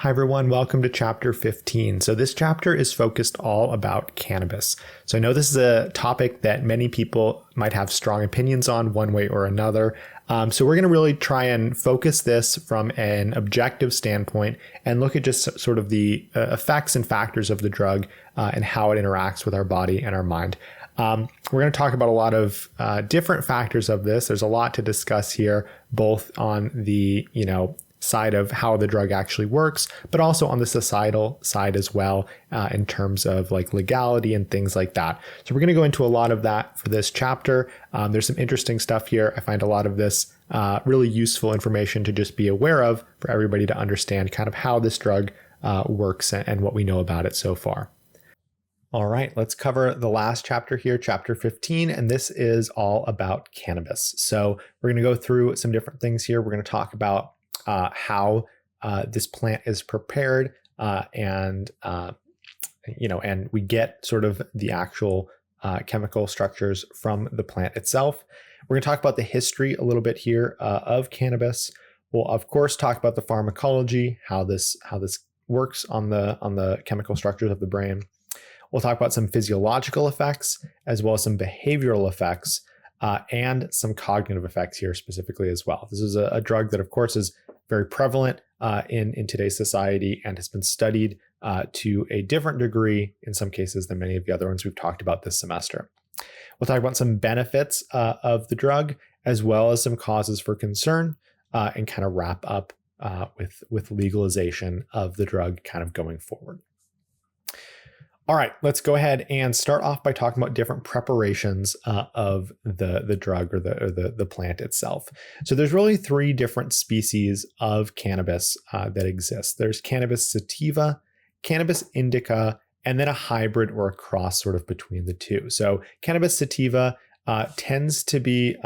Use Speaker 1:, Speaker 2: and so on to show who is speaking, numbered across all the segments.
Speaker 1: Hi everyone, welcome to chapter 15. So this chapter is focused all about cannabis. So I know this is a topic that many people might have strong opinions on one way or another. So we're going to really try and focus this from an objective standpoint and look at just sort of the effects and factors of the drug and how it interacts with our body and our mind. We're going to talk about a lot of different factors of this. There's a lot to discuss here, both on the, side of how the drug actually works, but also on the societal side as well, in terms of like legality and things like that. So we're going to go into a lot of that for this chapter. There's some interesting stuff here. I find a lot of this really useful information to just be aware of for everybody to understand kind of how this drug works and what we know about it so far. All right, let's cover the last chapter here, chapter 15, and this is all about cannabis. So we're going to go through some different things here. We're going to talk about how this plant is prepared, and we get sort of the actual chemical structures from the plant itself. We're going to talk about the history a little bit here of cannabis. We'll of course talk about the pharmacology, how this works on the chemical structures of the brain. We'll talk about some physiological effects as well as some behavioral effects, and some cognitive effects here specifically as well. This is a drug that of course is very prevalent in today's society and has been studied to a different degree in some cases than many of the other ones we've talked about this semester. We'll talk about some benefits of the drug as well as some causes for concern, and kind of wrap up with legalization of the drug kind of going forward. All right, let's go ahead and start off by talking about different preparations of the drug or the plant itself. So there's really three different species of cannabis that exist. There's cannabis sativa, cannabis indica, and then a hybrid or a cross sort of between the two. So cannabis sativa tends to be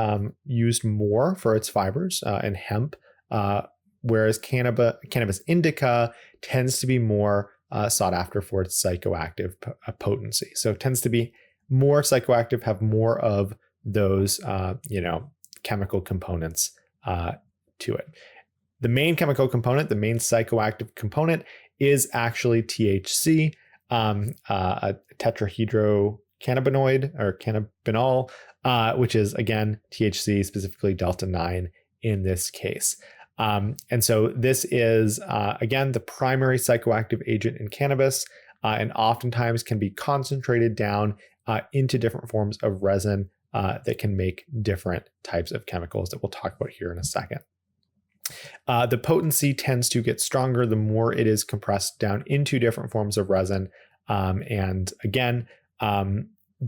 Speaker 1: used more for its fibers and hemp, whereas cannabis indica tends to be more sought after for its psychoactive potency. So it tends to be more psychoactive, have more of those, chemical components to it. The main chemical component, the main psychoactive component is actually THC, a tetrahydrocannabinoid or cannabinol, which is again, THC, specifically Delta 9 in this case. And so this is, again, the primary psychoactive agent in cannabis, and oftentimes can be concentrated down into different forms of resin that can make different types of chemicals that we'll talk about here in a second. The potency tends to get stronger the more it is compressed down into different forms of resin. And again,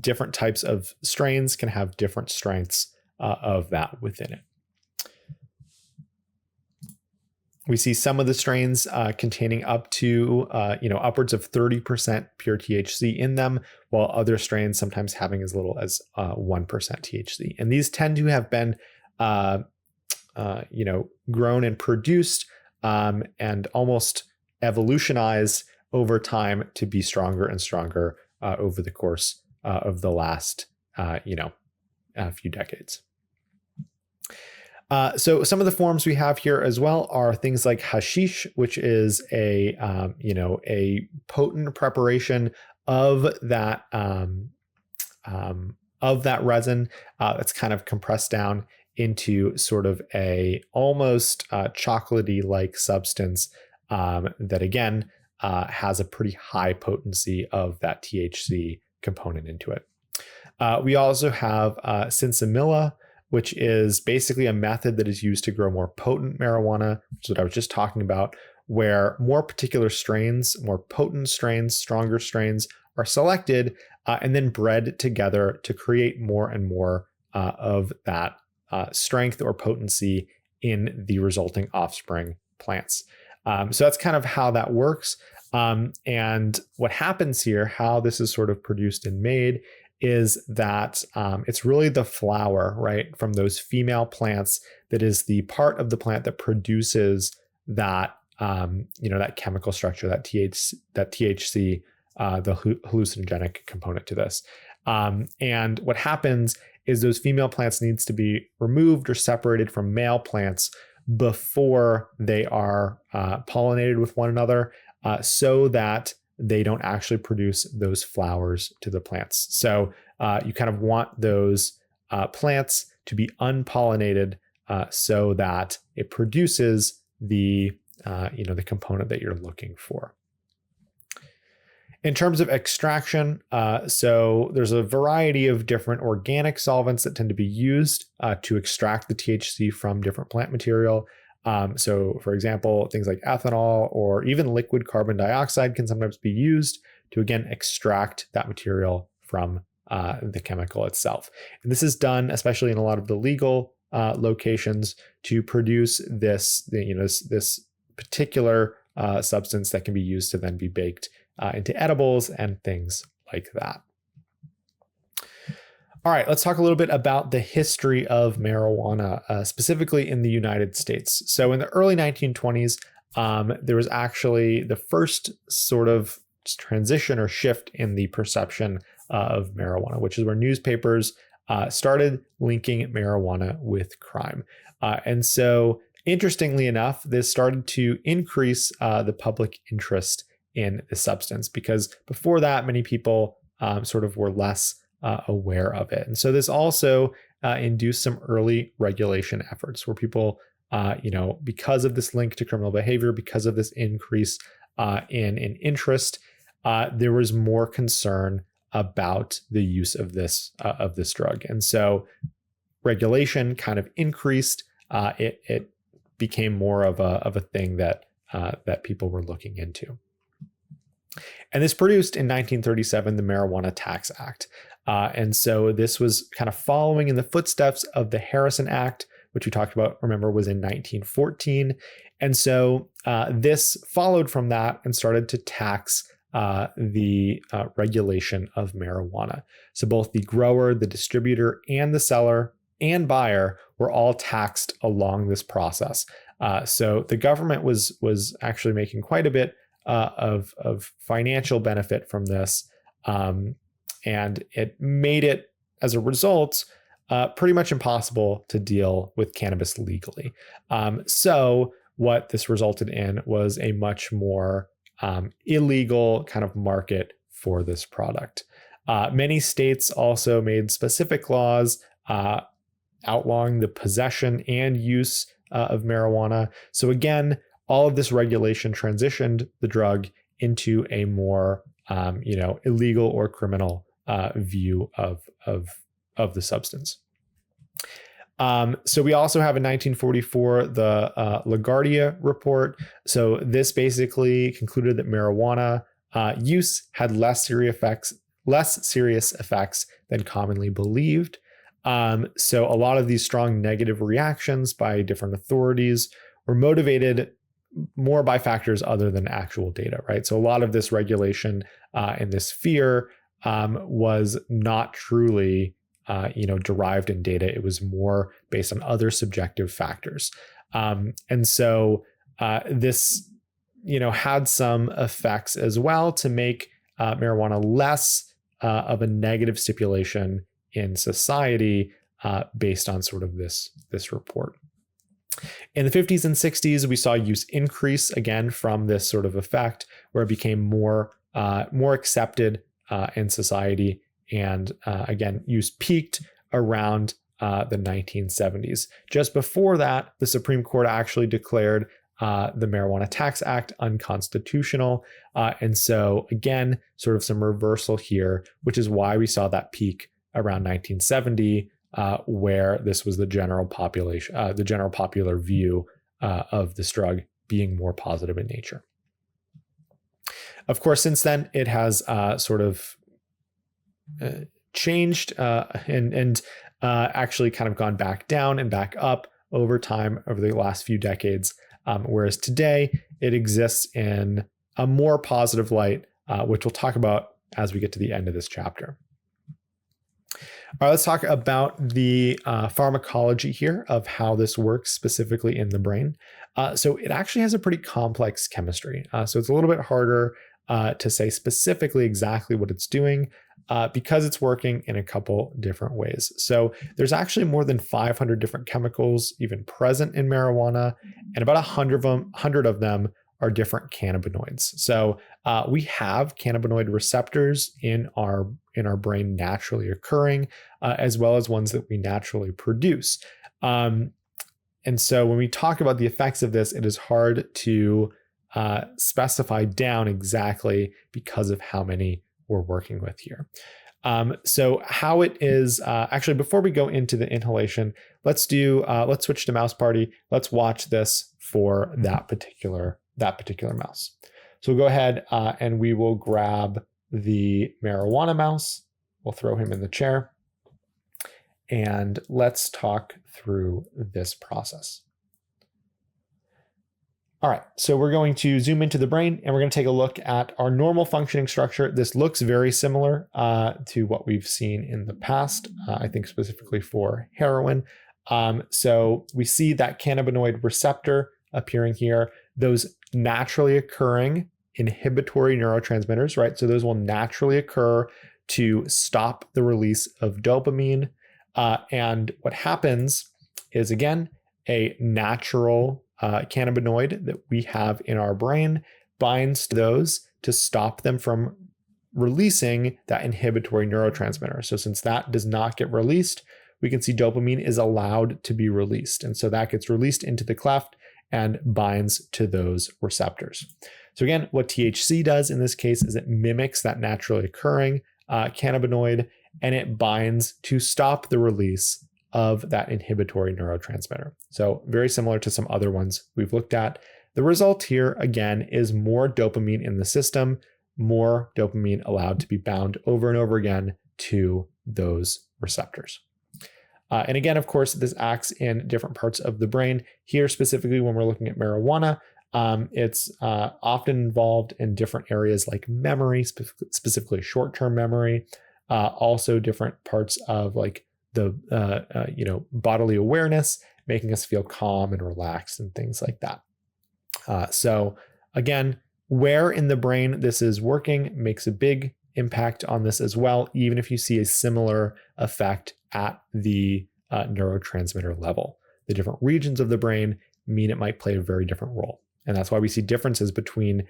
Speaker 1: different types of strains can have different strengths of that within it. We see some of the strains containing up to, upwards of 30% pure THC in them, while other strains sometimes having as little as 1% THC. And these tend to have been, grown and produced and almost evolutionized over time to be stronger and stronger over the course of the last, few decades. So some of the forms we have here as well are things like hashish, which is a potent preparation of that resin that's kind of compressed down into sort of a almost chocolatey-like substance that again has a pretty high potency of that THC component into it. We also have sinsemilla, which is basically a method that is used to grow more potent marijuana, which is what I was just talking about, where more particular strains, more potent strains, stronger strains are selected and then bred together to create more and more of that strength or potency in the resulting offspring plants. So that's kind of how that works. And what happens here, how this is sort of produced and made, is that it's really the flower, right, from those female plants that is the part of the plant that produces that, that chemical structure, that THC, the hallucinogenic component to this. And what happens is those female plants needs to be removed or separated from male plants before they are pollinated with one another, so that they don't actually produce those flowers to the plants. So you kind of want those plants to be unpollinated so that it produces the the component that you're looking for. In terms of extraction, so there's a variety of different organic solvents that tend to be used to extract the THC from different plant material. So, for example, things like ethanol or even liquid carbon dioxide can sometimes be used to, again, extract that material from the chemical itself. And this is done, especially in a lot of the legal locations, to produce this particular substance that can be used to then be baked into edibles and things like that. All right, let's talk a little bit about the history of marijuana, specifically in the United States. So in the early 1920s, there was actually the first sort of transition or shift in the perception of marijuana, which is where newspapers started linking marijuana with crime. And so interestingly enough, this started to increase the public interest in the substance, because before that, many people sort of were less aware of it. And so this also induced some early regulation efforts where people, because of this link to criminal behavior, because of this increase in interest, there was more concern about the use of this drug. And so regulation kind of increased. It became more of a thing that people were looking into. And this produced in 1937 the Marijuana Tax Act. And so this was kind of following in the footsteps of the Harrison Act, which we talked about, remember, was in 1914. And so this followed from that and started to tax the regulation of marijuana. So both the grower, the distributor, and the seller and buyer were all taxed along this process. So the government was actually making quite a bit of financial benefit from this. And it made it, as a result, pretty much impossible to deal with cannabis legally. So what this resulted in was a much more illegal kind of market for this product. Many states also made specific laws outlawing the possession and use of marijuana. So again, all of this regulation transitioned the drug into a more illegal or criminal view of the substance. So we also have in 1944 the LaGuardia report. So this basically concluded that marijuana use had less serious effects than commonly believed. So a lot of these strong negative reactions by different authorities were motivated more by factors other than actual data, right? So a lot of this regulation and this fear was not truly derived in data. It was more based on other subjective factors. And so this, had some effects as well to make marijuana less of a negative stipulation in society based on sort of this report. In the 50s and 60s, we saw use increase again from this sort of effect where it became more accepted in society. And again, use peaked around the 1970s. Just before that, the Supreme Court actually declared the Marijuana Tax Act unconstitutional. And so again, sort of some reversal here, which is why we saw that peak around 1970, where this was the general popular view of this drug being more positive in nature. Of course, since then, it has sort of changed and actually kind of gone back down and back up over time over the last few decades. Whereas today, it exists in a more positive light, which we'll talk about as we get to the end of this chapter. All right, let's talk about the pharmacology here of how this works specifically in the brain. So it actually has a pretty complex chemistry. So it's a little bit harder to say specifically exactly what it's doing because it's working in a couple different ways. So there's actually more than 500 different chemicals even present in marijuana, and about 100 of them are different cannabinoids. So we have cannabinoid receptors in our brain naturally occurring, as well as ones that we naturally produce. And so when we talk about the effects of this, it is hard to specify down exactly because of how many we're working with here. So how it is, actually, before we go into the inhalation, let's switch to mouse party. Let's watch this for that particular mouse. So we'll go ahead and we will grab the marijuana mouse. We'll throw him in the chair. And let's talk through this process. All right, so we're going to zoom into the brain and we're going to take a look at our normal functioning structure. This looks very similar to what we've seen in the past, I think specifically for heroin. So we see that cannabinoid receptor appearing here, those naturally occurring inhibitory neurotransmitters, right? So those will naturally occur to stop the release of dopamine. And what happens is, again, a natural cannabinoid that we have in our brain binds to those to stop them from releasing that inhibitory neurotransmitter. So since that does not get released, we can see dopamine is allowed to be released. And so that gets released into the cleft and binds to those receptors. So again, what THC does in this case is it mimics that naturally occurring cannabinoid, and it binds to stop the release of that inhibitory neurotransmitter. So very similar to some other ones we've looked at. The result here, again, is more dopamine in the system, more dopamine allowed to be bound over and over again to those receptors. And again, of course, this acts in different parts of the brain. Here, specifically, when we're looking at marijuana, it's often involved in different areas like memory, specifically short-term memory, also different parts of like the bodily awareness, making us feel calm and relaxed and things like that. So again, where in the brain this is working makes a big impact on this as well, even if you see a similar effect at the neurotransmitter level. The different regions of the brain mean it might play a very different role. And that's why we see differences between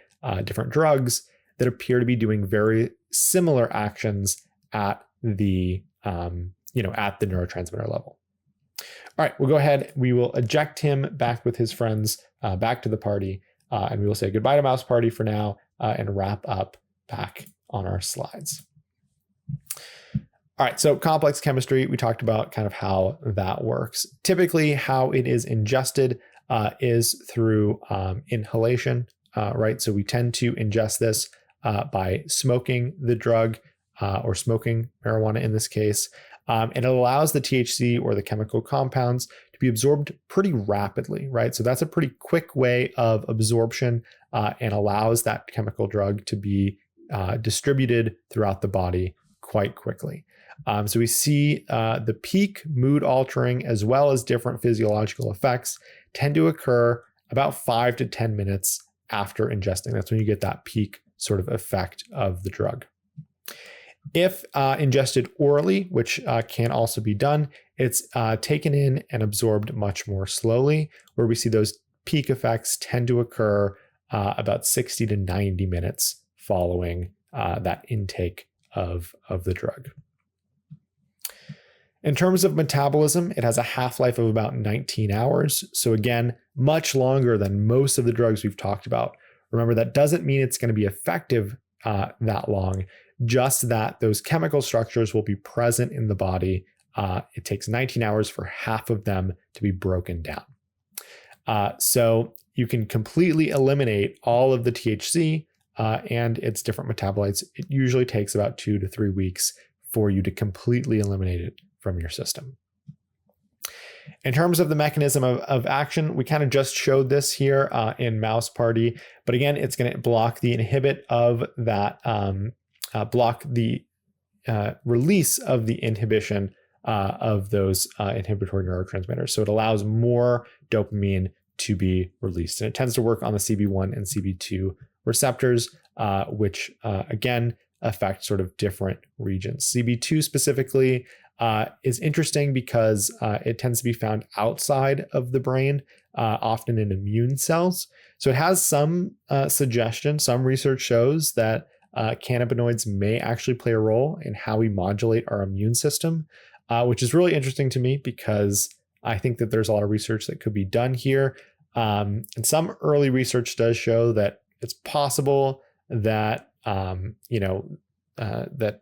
Speaker 1: different drugs that appear to be doing very similar actions at the neurotransmitter level. All right, we'll go ahead. We will eject him back with his friends back to the party, and we will say goodbye to Mouse Party for now and wrap up back on our slides. All right, so complex chemistry, we talked about kind of how that works. Typically, how it is ingested is through inhalation, right? So we tend to ingest this by smoking the drug or smoking marijuana in this case. And it allows the THC or the chemical compounds to be absorbed pretty rapidly, right? So that's a pretty quick way of absorption and allows that chemical drug to be distributed throughout the body quite quickly. So we see the peak mood altering as well as different physiological effects tend to occur about 5 to 10 minutes after ingesting. That's when you get that peak sort of effect of the drug. If ingested orally, which can also be done, it's taken in and absorbed much more slowly, where we see those peak effects tend to occur about 60 to 90 minutes following that intake of the drug. In terms of metabolism, it has a half-life of about 19 hours. So again, much longer than most of the drugs we've talked about. Remember, that doesn't mean it's going to be effective that long, just that those chemical structures will be present in the body. It takes 19 hours for half of them to be broken down. So you can completely eliminate all of the THC and its different metabolites. It usually takes about 2 to 3 weeks for you to completely eliminate it from your system. In terms of the mechanism of action, we kind of just showed this here in Mouse Party, but again, it's going to block the inhibit of that, block the release of the inhibition of those inhibitory neurotransmitters. So it allows more dopamine to be released, and it tends to work on the CB1 and CB2 receptors, which again affect sort of different regions. CB2 specifically is interesting because it tends to be found outside of the brain, often in immune cells. So it has some suggestion. Some research shows that cannabinoids may actually play a role in how we modulate our immune system, which is really interesting to me because I think that there's a lot of research that could be done here. And some early research does show that it's possible that that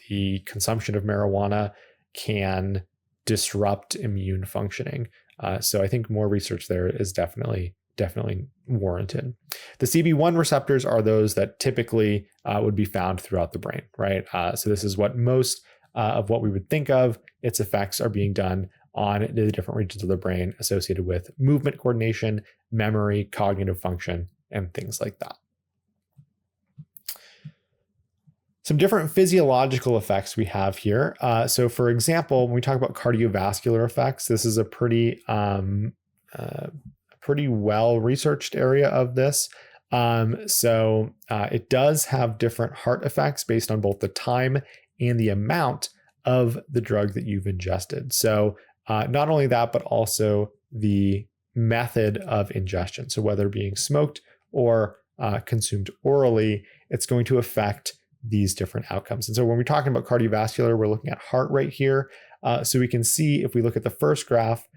Speaker 1: the consumption of marijuana can disrupt immune functioning. So I think more research there is definitely warranted. The CB1 receptors are those that typically would be found throughout the brain, right? So this is what most of what we would think of. Its effects are being done on the different regions of the brain associated with movement coordination, memory, cognitive function, and things like that. Some different physiological effects we have here. So for example, when we talk about cardiovascular effects, this is a pretty well-researched area of this. So it does have different heart effects based on both the time and the amount of the drug that you've ingested. So not only that, but also the method of ingestion. So whether being smoked or consumed orally, it's going to affect these different outcomes. And so when we're talking about cardiovascular, we're looking at heart rate here. So we can see, if we look at the first graph,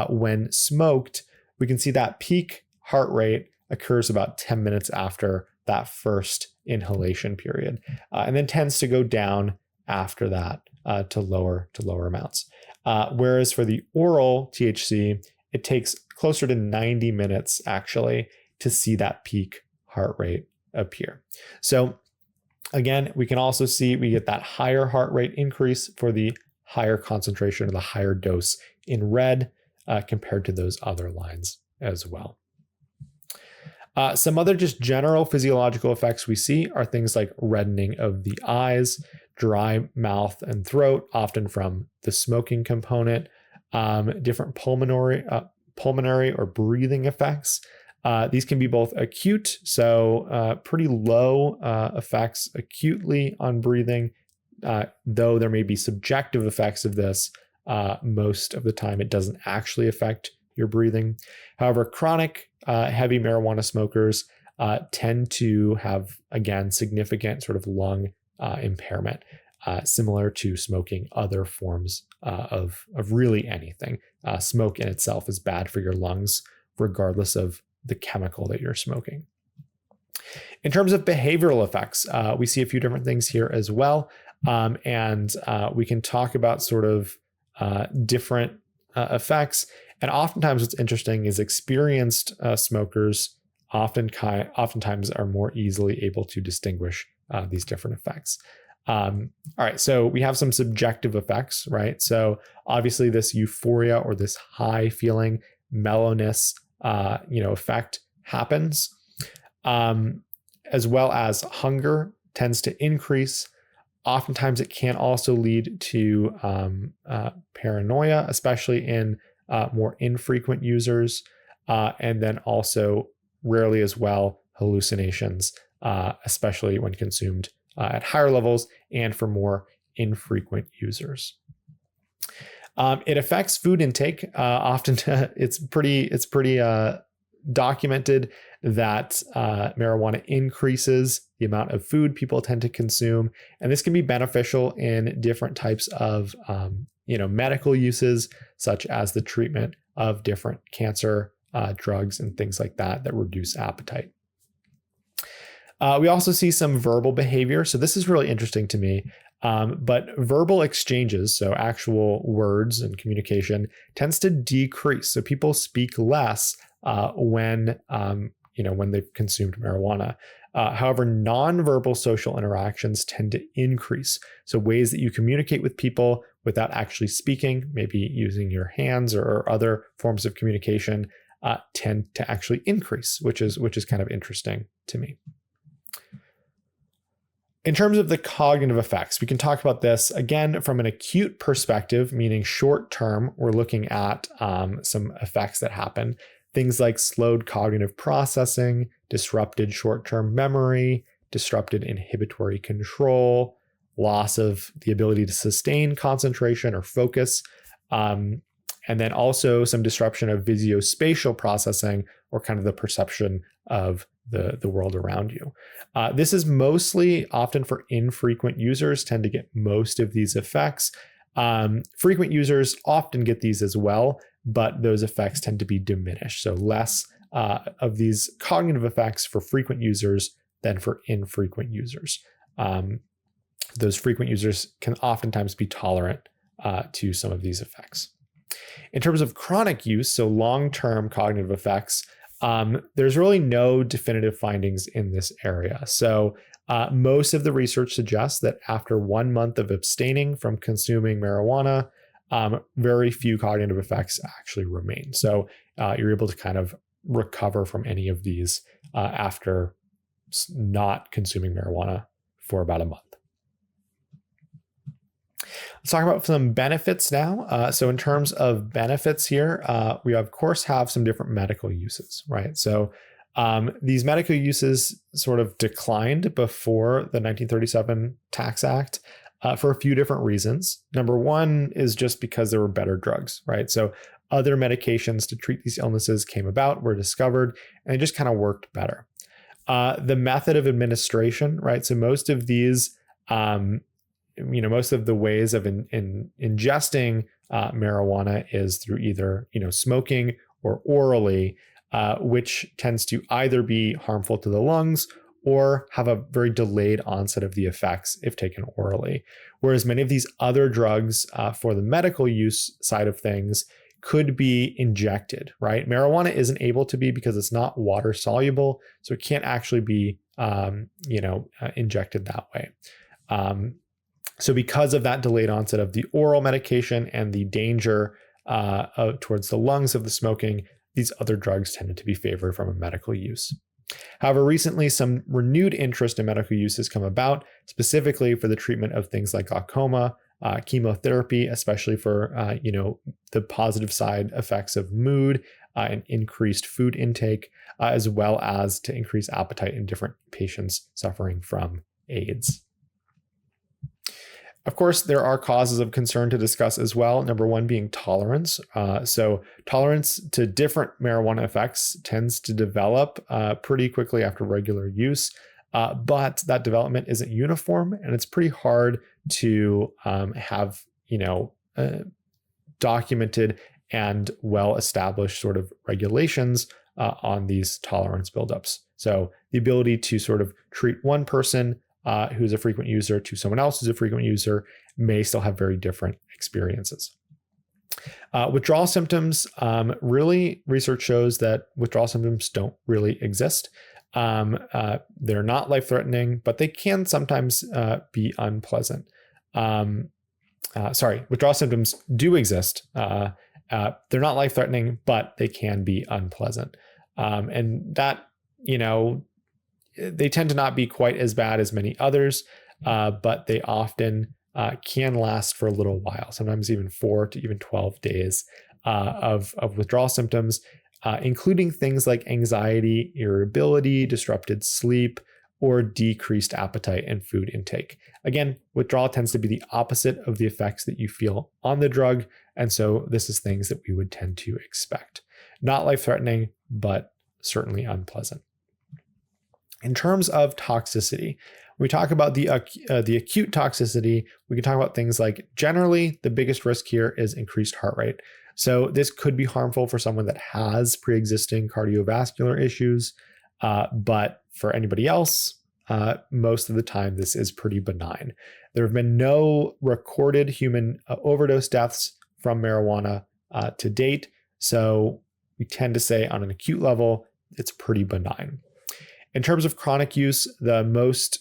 Speaker 1: when smoked, we can see that peak heart rate occurs about 10 minutes after that first inhalation period, and then tends to go down after that to lower amounts. Whereas for the oral THC, it takes closer to 90 minutes actually to see that peak heart rate appear. So again, we can also see we get that higher heart rate increase for the higher concentration or the higher dose in red compared to those other lines as well. Some other just general physiological effects we see are things like reddening of the eyes, dry mouth and throat, often from the smoking component, different pulmonary or breathing effects. These can be both acute, so pretty low effects acutely on breathing, though there may be subjective effects of this. Most of the time, it doesn't actually affect your breathing. However, chronic heavy marijuana smokers tend to have, again, significant sort of lung impairment, similar to smoking other forms of really anything. Smoke in itself is bad for your lungs, regardless of the chemical that you're smoking. In terms of behavioral effects, we see a few different things here as well. And we can talk about sort of different effects. And oftentimes what's interesting is experienced smokers oftentimes are more easily able to distinguish these different effects. All right, so we have some subjective effects, right? So obviously this euphoria or this high feeling, mellowness, effect happens, as well as hunger tends to increase. Oftentimes it can also lead to paranoia, especially in more infrequent users, and then also rarely as well hallucinations, especially when consumed at higher levels and for more infrequent users. It affects food intake. Often it's pretty documented that marijuana increases the amount of food people tend to consume, and this can be beneficial in different types of medical uses, such as the treatment of different cancer drugs and things like that reduce appetite. We also see some verbal behavior. So this is really interesting to me. But verbal exchanges, so actual words and communication, tends to decrease. So people speak less when they've consumed marijuana. However, nonverbal social interactions tend to increase. So ways that you communicate with people without actually speaking, maybe using your hands or other forms of communication, tend to actually increase, which is kind of interesting to me. In terms of the cognitive effects, we can talk about this again from an acute perspective, meaning short term, we're looking at some effects that happen. things like slowed cognitive processing, disrupted short-term memory, disrupted inhibitory control, loss of the ability to sustain concentration or focus, and then also some disruption of visuospatial processing, or kind of the perception of the world around you. This is mostly often for infrequent users, tend to get most of these effects. Frequent users often get these as well, but those effects tend to be diminished. So less of these cognitive effects for frequent users than for infrequent users. Those frequent users can oftentimes be tolerant to some of these effects. In terms of chronic use, so long-term cognitive effects, there's really no definitive findings in this area. So most of the research suggests that after 1 month of abstaining from consuming marijuana, very few cognitive effects actually remain. So you're able to kind of recover from any of these after not consuming marijuana for about a month. Let's talk about some benefits now. So in terms of benefits here, we of course have some different medical uses, right? So these medical uses sort of declined before the 1937 Tax Act for a few different reasons. Number one is just because there were better drugs, right? So other medications to treat these illnesses came about, were discovered, and it just kind of worked better. The method of administration, right? So most of these most of the ways of ingesting marijuana is through either, smoking or orally, which tends to either be harmful to the lungs or have a very delayed onset of the effects if taken orally. Whereas many of these other drugs for the medical use side of things could be injected, right? Marijuana isn't able to be because it's not water soluble, so it can't actually be, injected that way. So because of that delayed onset of the oral medication and the danger towards the lungs of the smoking, these other drugs tended to be favored from a medical use. However, recently some renewed interest in medical use has come about, specifically for the treatment of things like glaucoma, chemotherapy, especially for the positive side effects of mood and increased food intake, as well as to increase appetite in different patients suffering from AIDS. Of course, there are causes of concern to discuss as well. Number one being tolerance. So tolerance to different marijuana effects tends to develop pretty quickly after regular use, but that development isn't uniform, and it's pretty hard to have documented and well-established sort of regulations on these tolerance buildups. So the ability to sort of treat one person who's a frequent user to someone else who's a frequent user may still have very different experiences. Withdrawal symptoms, really research shows that withdrawal symptoms don't really exist. They're not life-threatening, but they can sometimes be unpleasant. Withdrawal symptoms do exist. They're not life-threatening, but they can be unpleasant. And that, they tend to not be quite as bad as many others, but they often can last for a little while, sometimes even 4 to even 12 days of withdrawal symptoms, including things like anxiety, irritability, disrupted sleep, or decreased appetite and food intake. Again, withdrawal tends to be the opposite of the effects that you feel on the drug, and so this is things that we would tend to expect. Not life-threatening, but certainly unpleasant. In terms of toxicity, when we talk about the acute toxicity, we can talk about things like generally the biggest risk here is increased heart rate. So this could be harmful for someone that has pre-existing cardiovascular issues, but for anybody else, most of the time this is pretty benign. There have been no recorded human overdose deaths from marijuana to date, so we tend to say on an acute level, it's pretty benign. In terms of chronic use, the most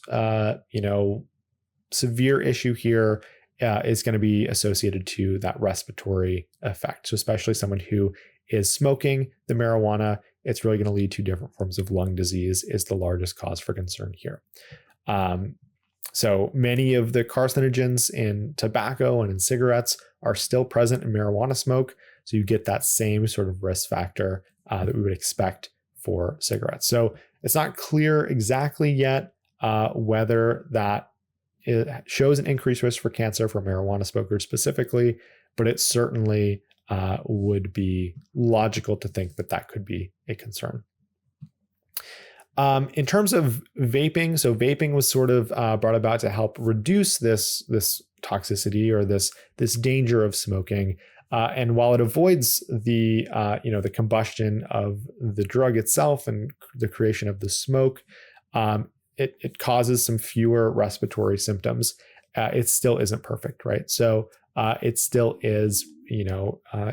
Speaker 1: severe issue here is going to be associated to that respiratory effect. So especially someone who is smoking the marijuana, it's really going to lead to different forms of lung disease is the largest cause for concern here. So many of the carcinogens in tobacco and in cigarettes are still present in marijuana smoke. So you get that same sort of risk factor that we would expect for cigarettes. So it's not clear exactly yet whether that it shows an increased risk for cancer for marijuana smokers specifically, but it certainly would be logical to think that that could be a concern. In terms of vaping, so vaping was sort of brought about to help reduce this toxicity or this danger of smoking. And while it avoids the the combustion of the drug itself and the creation of the smoke, it causes some fewer respiratory symptoms. It still isn't perfect, right? So it still is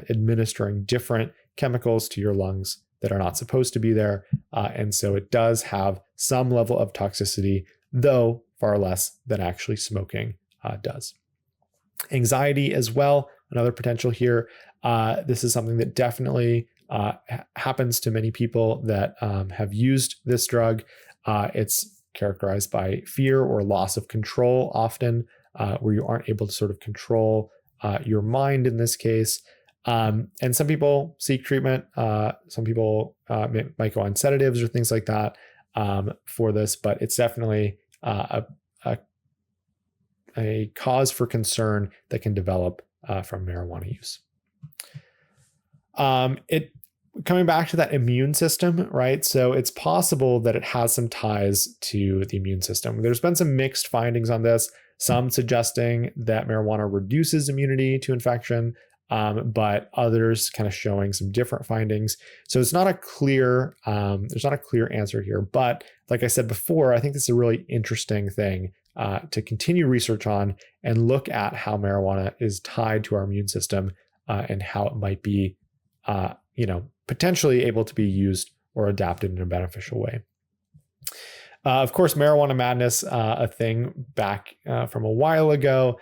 Speaker 1: administering different chemicals to your lungs that are not supposed to be there. And so it does have some level of toxicity, though far less than actually smoking does. Anxiety as well, another potential here. This is something that definitely happens to many people that have used this drug. It's characterized by fear or loss of control often, where you aren't able to sort of control your mind in this case. And some people seek treatment. Some people might go on sedatives or things like that for this, but it's definitely a cause for concern that can develop from marijuana use. Coming back to that immune system, right? So it's possible that it has some ties to the immune system. There's been some mixed findings on this, some suggesting that marijuana reduces immunity to infection, but others kind of showing some different findings. So it's not a clear, there's not a clear answer here. But like I said before, I think this is a really interesting thing to continue research on and look at how marijuana is tied to our immune system and how it might be, potentially able to be used or adapted in a beneficial way. Of course, marijuana madness, a thing back from a while ago.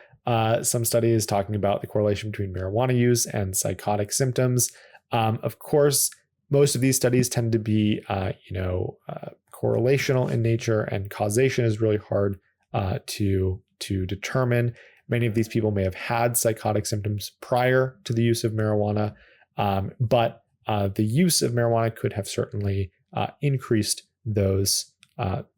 Speaker 1: Some studies talking about the correlation between marijuana use and psychotic symptoms. Of course, most of these studies tend to be, correlational in nature, and causation is really hard to determine. Many of these people may have had psychotic symptoms prior to the use of marijuana, but the use of marijuana could have certainly increased those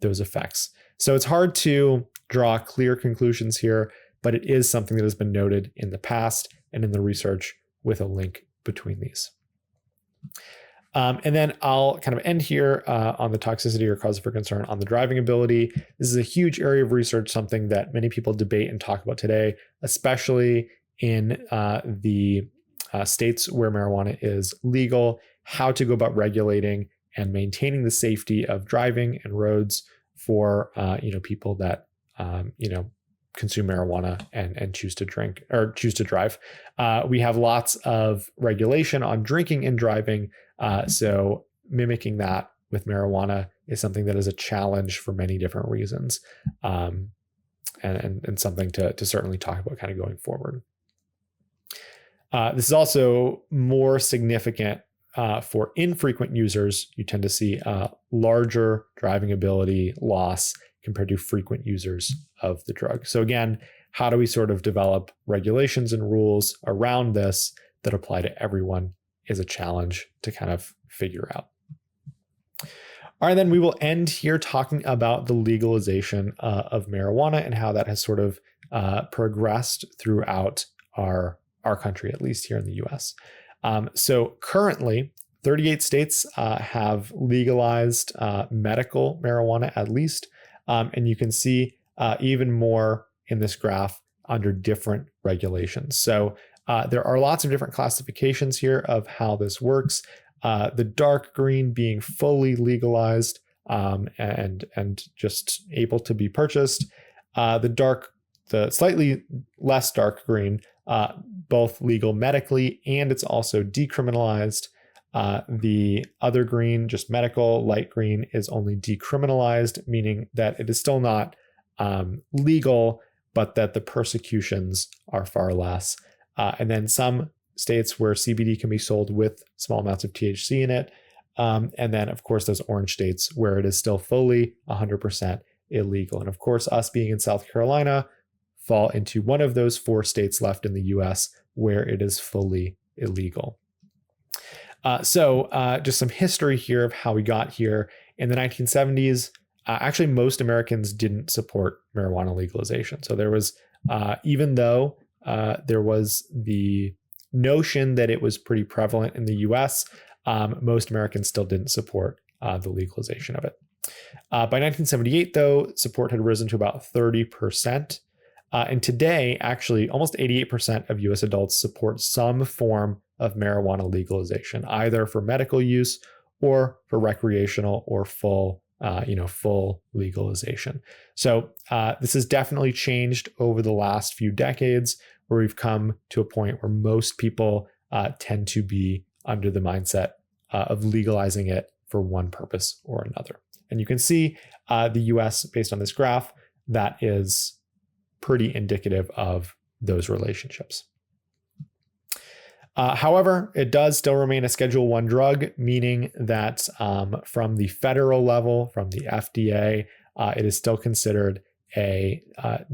Speaker 1: effects. So it's hard to draw clear conclusions here, but it is something that has been noted in the past and in the research with a link between these. And then I'll kind of end here on the toxicity or cause for concern on the driving ability. This is a huge area of research, something that many people debate and talk about today, especially in the states where marijuana is legal, how to go about regulating and maintaining the safety of driving and roads for people that consume marijuana and choose to drink or choose to drive. We have lots of regulation on drinking and driving. So mimicking that with marijuana is something that is a challenge for many different reasons, and something to certainly talk about kind of going forward. This is also more significant for infrequent users. You tend to see larger driving ability loss compared to frequent users of the drug. So again, how do we sort of develop regulations and rules around this that apply to everyone is a challenge to kind of figure out. All right, then we will end here talking about the legalization of marijuana and how that has sort of progressed throughout our country, at least here in the US. So currently, 38 states have legalized medical marijuana at least. And you can see even more in this graph under different regulations. So there are lots of different classifications here of how this works. The dark green being fully legalized and just able to be purchased. The slightly less dark green, both legal medically and it's also decriminalized. The other green, just medical, light green, is only decriminalized, meaning that it is still not legal, but that the persecutions are far less. And then some states where CBD can be sold with small amounts of THC in it. And then, of course, those orange states where it is still fully 100% illegal. And of course, us being in South Carolina fall into one of those 4 states left in the US where it is fully illegal. Just some history here of how we got here. In the 1970s, actually, most Americans didn't support marijuana legalization. So there was, even though there was the notion that it was pretty prevalent in the US, most Americans still didn't support the legalization of it. By 1978, though, support had risen to about 30%. And today, actually, almost 88% of US adults support some form of marijuana legalization, either for medical use or for recreational or full legalization. So this has definitely changed over the last few decades, where we've come to a point where most people tend to be under the mindset of legalizing it for one purpose or another. And you can see the US, based on this graph, that is pretty indicative of those relationships. However, it does still remain a Schedule 1 drug, meaning that from the federal level, from the FDA, it is still considered a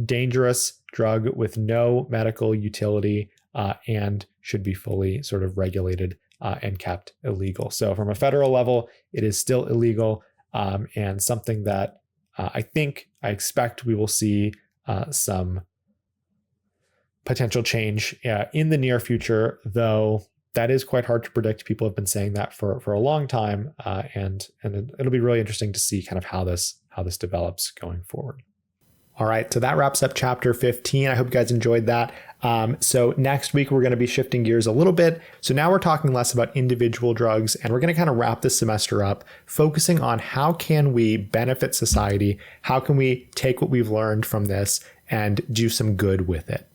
Speaker 1: dangerous drug with no medical utility and should be fully sort of regulated and kept illegal. So from a federal level, it is still illegal, and something that I expect we will see some potential change in the near future, though that is quite hard to predict. People have been saying that for a long time, and it'll be really interesting to see kind of how this develops going forward. All right, so that wraps up chapter 15. I hope you guys enjoyed that. So next week, we're going to be shifting gears a little bit. So now we're talking less about individual drugs, and we're going to kind of wrap this semester up, focusing on how can we benefit society? How can we take what we've learned from this and do some good with it?